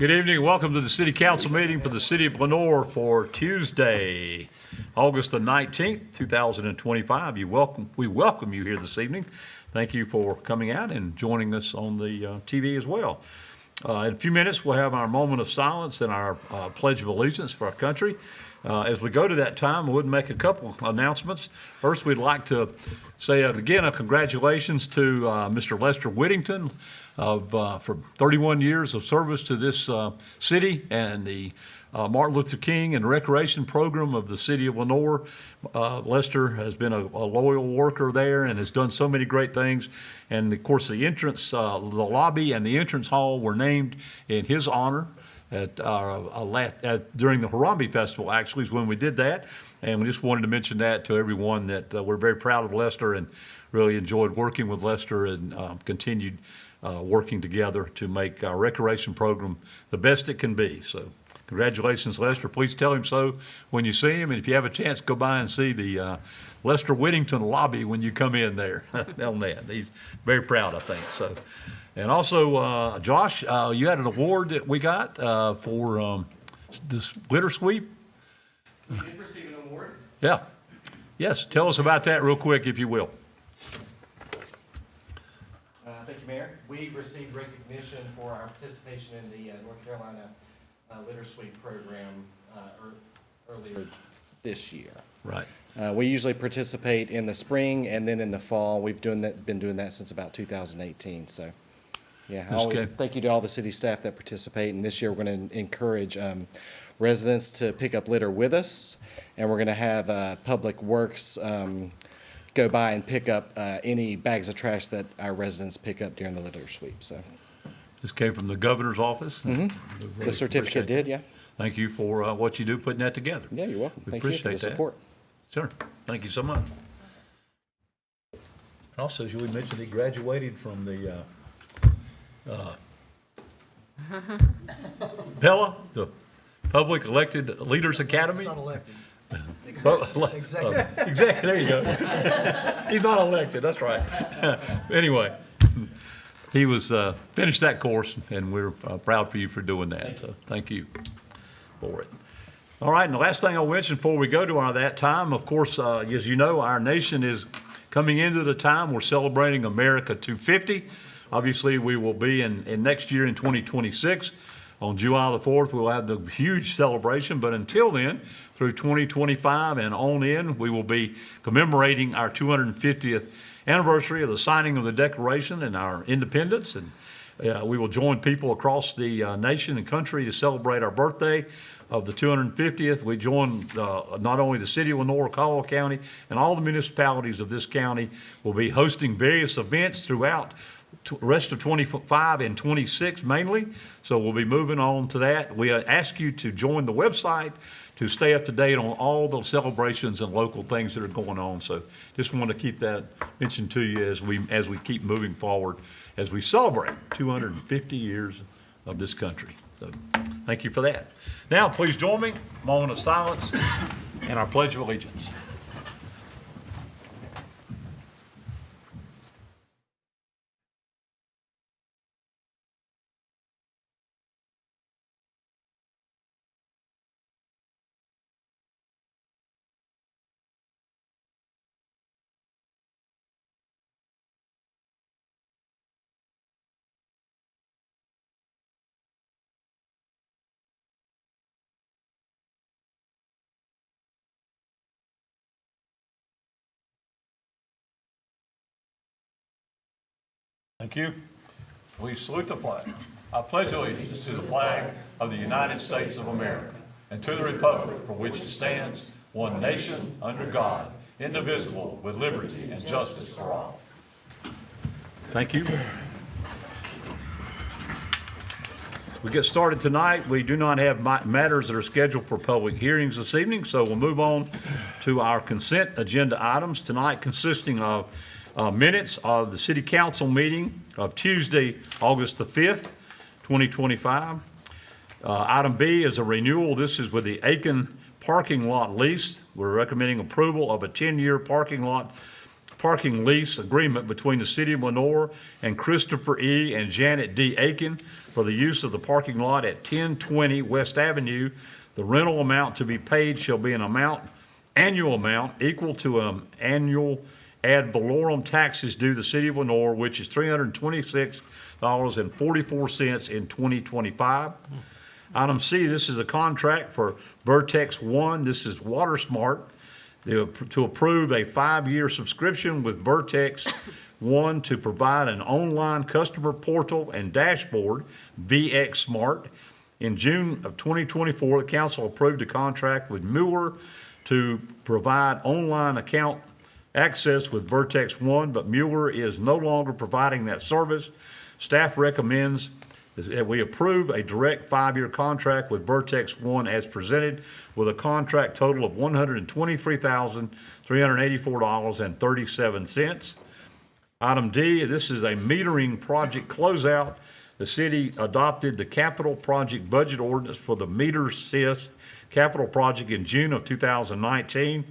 Good evening. Welcome to the City Council meeting for the City of Lenoir for Tuesday, August the 19th, 2025. We welcome you here this evening. Thank you for coming out and joining us on the TV as well. In a few minutes, we'll have our moment of silence and our Pledge of Allegiance for our country. As we go to that time, we would make a couple announcements. First, we'd like to say again a congratulations to Mr. Lester Whittington for 31 years of service to this city and the Martin Luther King and Recreation Program of the City of Lenoir. Lester has been a loyal worker there and has done so many great things. And of course, the entrance, the lobby and the entrance hall were named in his honor during the Harambe Festival, actually, is when we did that. And we just wanted to mention that to everyone that we're very proud of Lester and really enjoyed working with Lester and continued working together to make our recreation program the best it can be. So congratulations, Lester. Please tell him so when you see him. And if you have a chance, go by and see the Lester Whittington lobby when you come in there on that. He's very proud, I think. So. And also, Josh, you had an award that we got for this litter sweep. We did receive an award. Yeah. Yes. Tell us about that real quick, if you will. Thank you, Mayor. We received recognition for our participation in the North Carolina litter sweep program earlier this year. Right. We usually participate in the spring and then in the fall. We've been doing that since about 2018. So, yeah, I always thank you to all the city staff that participate. And this year we're going to encourage residents to pick up litter with us, and we're going to have Public Works go by and pick up any bags of trash that our residents pick up during the litter sweep. So, This came from the governor's office. Mm-hmm. The certificate did, yeah. Thank you for what you do putting that together. Yeah, you're welcome. We Thank you for appreciate the that. support. Sure. Thank you so much. Also, should we mention he graduated from the PELA, the Public Elected Leaders Academy? He's not elected. Exactly, there you go. He's not elected, that's right. Anyway, he was finished that course, and we're proud for you for doing that. So thank you for it. All right, and the last thing I'll mention before we go to that time, of course, as you know, our nation is coming into the time we're celebrating America 250. Obviously, we will be in next year in 2026. On July the 4th, we'll have the huge celebration, but until then, through 2025 and on in, we will be commemorating our 250th anniversary of the signing of the Declaration and our independence. And we will join people across the nation and country to celebrate our birthday of the 250th. We join not only the city of Lenoir, Caldwell County, and all the municipalities of this county will be hosting various events throughout the rest of 25 and 26 mainly. So we'll be moving on to that. We ask you to join the website to stay up to date on all the celebrations and local things that are going on. So just want to keep that mentioned to you as we keep moving forward, as we celebrate 250 years of this country. So thank you for that. Now, please join me, moment of silence and our Pledge of Allegiance. Thank you. Please salute the flag. I pledge allegiance to the flag of the United States of America and to the republic for which it stands, one nation, under God, indivisible, with liberty and justice for all. Thank you. We get started tonight. We do not have matters that are scheduled for public hearings this evening, so we'll move on to our consent agenda items tonight, consisting of minutes of the City Council meeting of Tuesday, August the 5th, 2025. Item B is a renewal. This is with the Aiken parking lot lease. We're recommending approval of a 10-year parking lot parking lease agreement between the City of Lenoir and Christopher E. and Janet D. Aiken for the use of the parking lot at 1020 West Avenue. The rental amount to be paid shall be annual amount equal to annual ad valorem taxes due the City of Lenoir, which is $326.44 in 2025. Item C, this is a contract for Vertex One. This is Water Smart to approve a 5-year subscription with Vertex One to provide an online customer portal and dashboard, VX Smart. In June of 2024, the council approved a contract with Mueller to provide online account access with Vertex One, but Mueller is no longer providing that service. Staff recommends that we approve a direct 5-year contract with Vertex One as presented with a contract total of $123,384.37. Item D, this is a metering project closeout. The city adopted the capital project budget ordinance for the Meter Sys capital project in June of 2019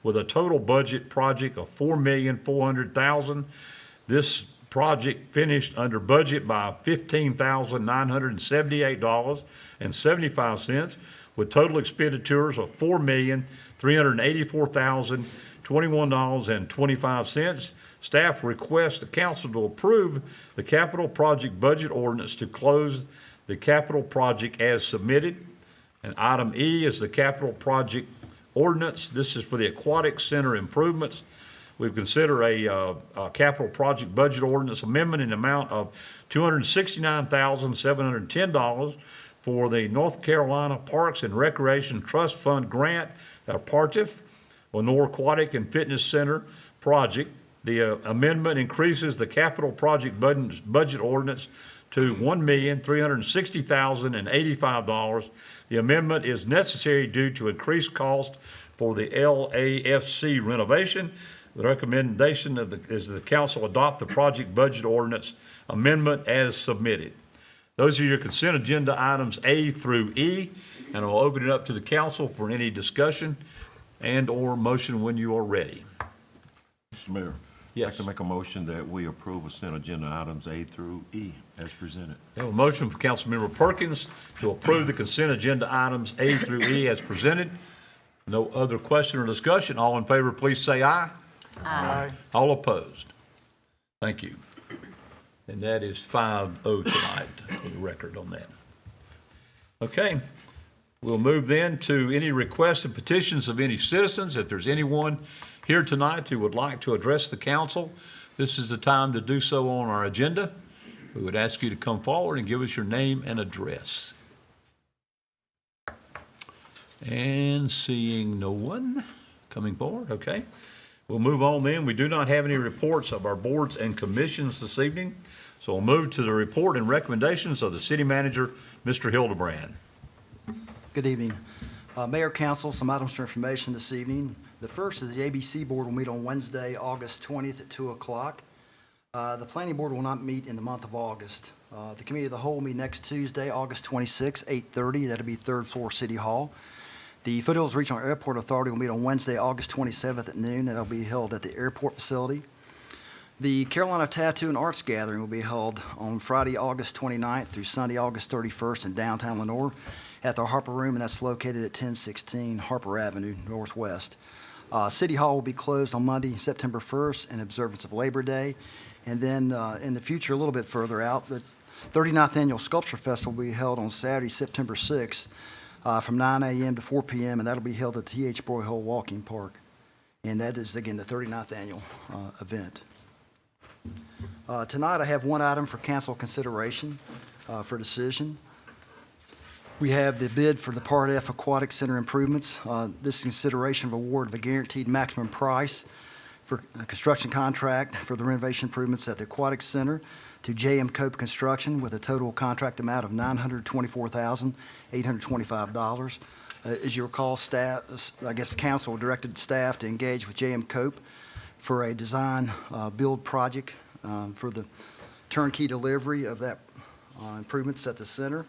with a total budget project of $4,400,000. This project finished under budget by $15,978.75 with total expenditures of $4,384,021.25. Staff requests the council to approve the capital project budget ordinance to close the capital project as submitted. And item E is the capital project ordinance. This is for the Aquatic Center improvements. We've considered a capital project budget ordinance amendment in the amount of $269,710 for the North Carolina Parks and Recreation Trust Fund grant, PARTIF, Lenoir Aquatic and Fitness Center project. The amendment increases the capital project budget ordinance to $1,360,085. The amendment is necessary due to increased cost for the LAFC renovation. The recommendation is the council adopt the project budget ordinance amendment as submitted. Those are your consent agenda items A through E, and I'll open it up to the council for any discussion and or motion when you are ready. Mr. Mayor. Yes. I'd like to make a motion that we approve consent agenda items A through E as presented. We have a motion from Councilmember Perkins to approve the consent agenda items A through E as presented. No other question or discussion. All in favor, please say aye. Aye. All opposed? Thank you. And that is 5-0 tonight for the record on that. Okay. We'll move then to any requests and petitions of any citizens. If there's anyone here tonight who would like to address the council, this is the time to do so on our agenda. We would ask you to come forward and give us your name and address. And seeing no one coming forward, okay. We'll move on then. We do not have any reports of our boards and commissions this evening, so we'll move to the report and recommendations of the city manager, Mr. Hildebrand. Good evening. Mayor, Council, some items for information this evening. The first is the ABC Board will meet on Wednesday, August 20th at 2 o'clock. The Planning Board will not meet in the month of August. The Committee of the Whole will meet next Tuesday, August 26th, 8:30. That'll be 3rd floor City Hall. The Foothills Regional Airport Authority will meet on Wednesday, August 27th at noon. That'll be held at the airport facility. The Carolina Tattoo and Arts Gathering will be held on Friday, August 29th through Sunday, August 31st in downtown Lenoir at the Harper Room, and that's located at 1016 Harper Avenue Northwest. City Hall will be closed on Monday, September 1st in observance of Labor Day. And then in the future, a little bit further out, the 39th Annual Sculpture Festival will be held on Saturday, September 6th from 9 a.m. to 4 p.m., and that'll be held at T.H. Broyhill Walking Park. And that is, again, the 39th annual event. Tonight, I have one item for council consideration for decision. We have the bid for the Part F Aquatic Center improvements. This is consideration of award of a guaranteed maximum price for a construction contract for the renovation improvements at the Aquatic Center to J.M. Cope Construction with a total contract amount of $924,825. As you recall, staff, I guess council directed staff to engage with J.M. Cope for a design build project for the turnkey delivery of that improvements at the center.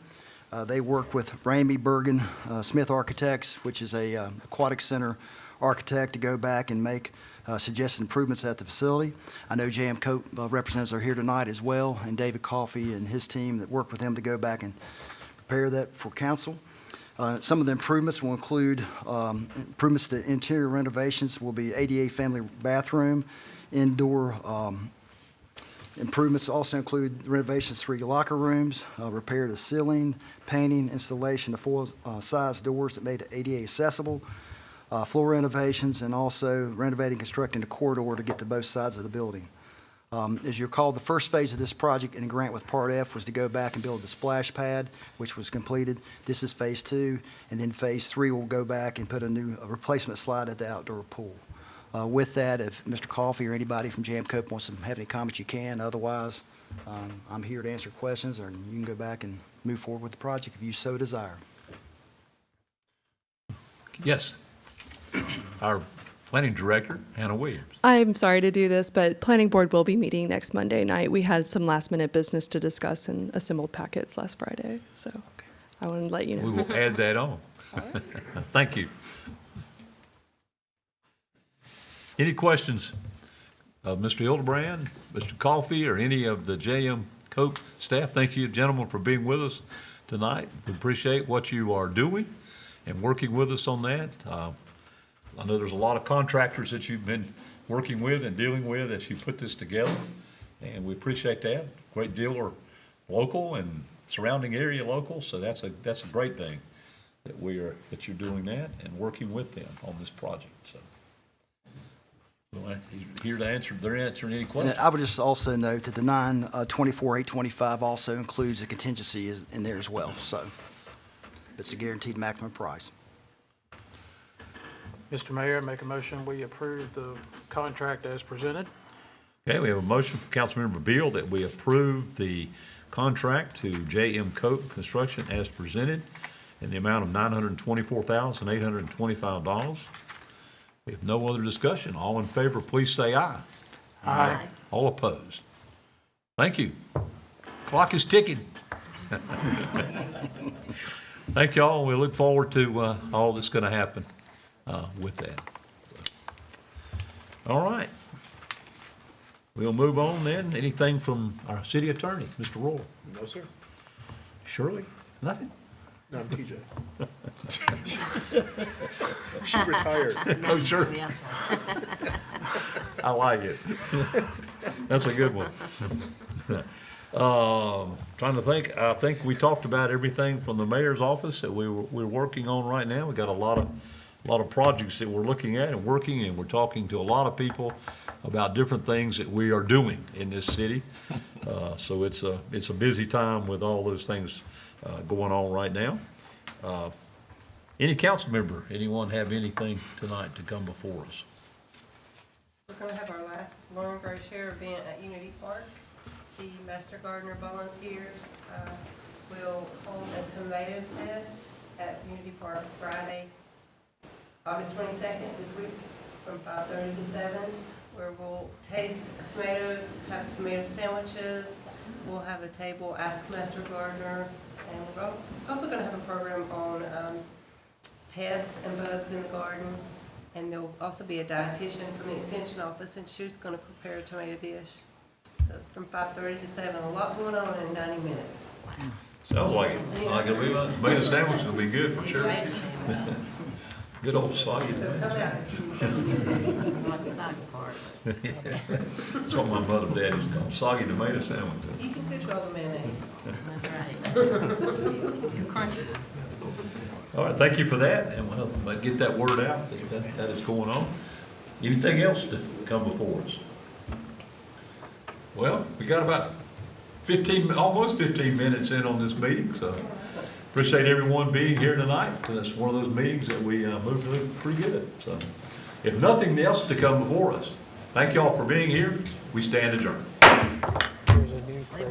They work with Ramey Bergen Smith Architects, which is a aquatic center architect to go back and make suggested improvements at the facility. I know J.M. Cope representatives are here tonight as well, and David Coffey and his team that worked with him to go back and prepare that for council. Some of the improvements will include improvements to interior renovations will be ADA family bathroom, indoor improvements also include renovations to 3 locker rooms, repair the ceiling, painting, installation of full-size doors that made it ADA accessible, floor renovations, and also renovating, constructing a corridor to get to both sides of the building. As you recall, the first phase of this project in the grant with Part F was to go back and build the splash pad, which was completed. This is Phase 2, and then Phase 3 will go back and put a replacement slide at the outdoor pool. With that, if Mr. Coffey or anybody from J.M. Cope wants to have any comments, you can. Otherwise, I'm here to answer questions, or you can go back and move forward with the project if you so desire. Yes. Our planning director, Hannah Williams. I'm sorry to do this, but planning board will be meeting next Monday night. We had some last minute business to discuss and assembled packets last Friday, so I wanted to let you We know. will add that on. Thank you. Any questions of Mr. Hildebrand, Mr. Coffey, or any of the J.M. Cope staff? Thank you, gentlemen, for being with us tonight. We appreciate what you are doing and working with us on that. I know there's a lot of contractors that you've been working with and dealing with as you put this together, and we appreciate that. Great deal are local and surrounding area local, so that's a great thing that you're doing that and working with them on this project. So, well, he's here to answer any And questions. I would just also note that the 924,825 also includes a contingency in there as well, so it's a guaranteed maximum price. Mr. Mayor, make a motion, we approve the contract as presented. Okay, we have a motion from Councilmember Beal that we approve the contract to J.M. Cope Construction as presented in the amount of $924,825. We have no other discussion. All in favor, please say aye. Aye. All opposed? Thank you. Clock is ticking. Thank you all. We look forward to all that's going to happen with that. So, all right. We'll move on then. Anything from our city attorney, Mr. Roy? No, sir. Shirley? Nothing? No, I'm PJ. She retired. Oh, sure. I like it. That's a good one. Trying to think, I think we talked about everything from the mayor's office that we're working on right now. We got a lot of projects that we're looking at and working, and we're talking to a lot of people about different things that we are doing in this city. So it's a busy time with all those things going on right now. Any council member, anyone have anything tonight to come before us? We're going to have our last Learn, Grow, Share event at Unity Park. The Master Gardener volunteers will hold a tomato fest at Unity Park Friday, August 22nd this week from 5:30 to 7, where we'll taste tomatoes, have tomato sandwiches. We'll have a table, Ask Master Gardener, and we're also going to have a program on pests and bugs in the garden. And there'll also be a dietitian from the extension office, and she's going to prepare a tomato dish. So it's from 5:30 to 7. A lot going on in 90 minutes. Sounds like it. Like it'll be, tomato sandwich will be good for sure. Good old soggy. So come out. That's what my mother and daddy's called, soggy tomato sandwich. You can control the mayonnaise. That's right. You're crunchy. All right, thank you for that, and we'll get that word out that is going on. Anything else to come before us? Well, we got about almost 15 minutes in on this meeting, so appreciate everyone being here tonight. It's one of those meetings that we moved through pretty good. So, if nothing else to come before us, thank you all for being here. We stand adjourned. There's a new phrase